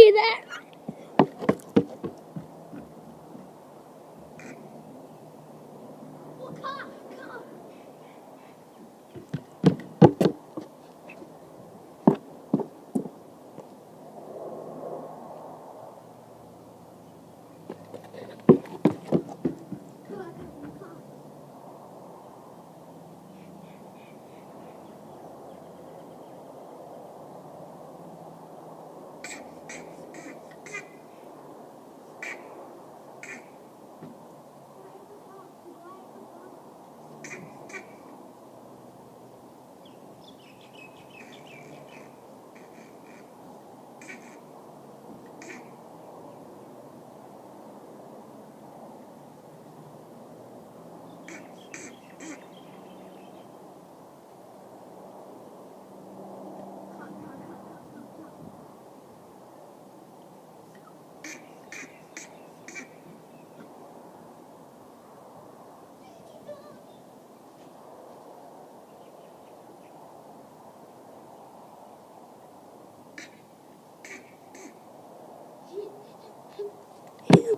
hear that?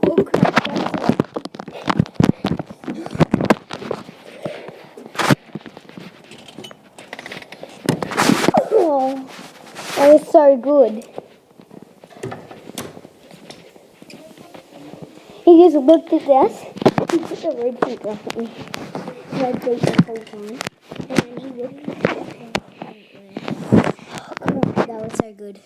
Oh crap, oh, that was so good. He just looked at us. He put the red finger up at me. Red beat the whole time. And then he looked at us. Oh crap, that was so good.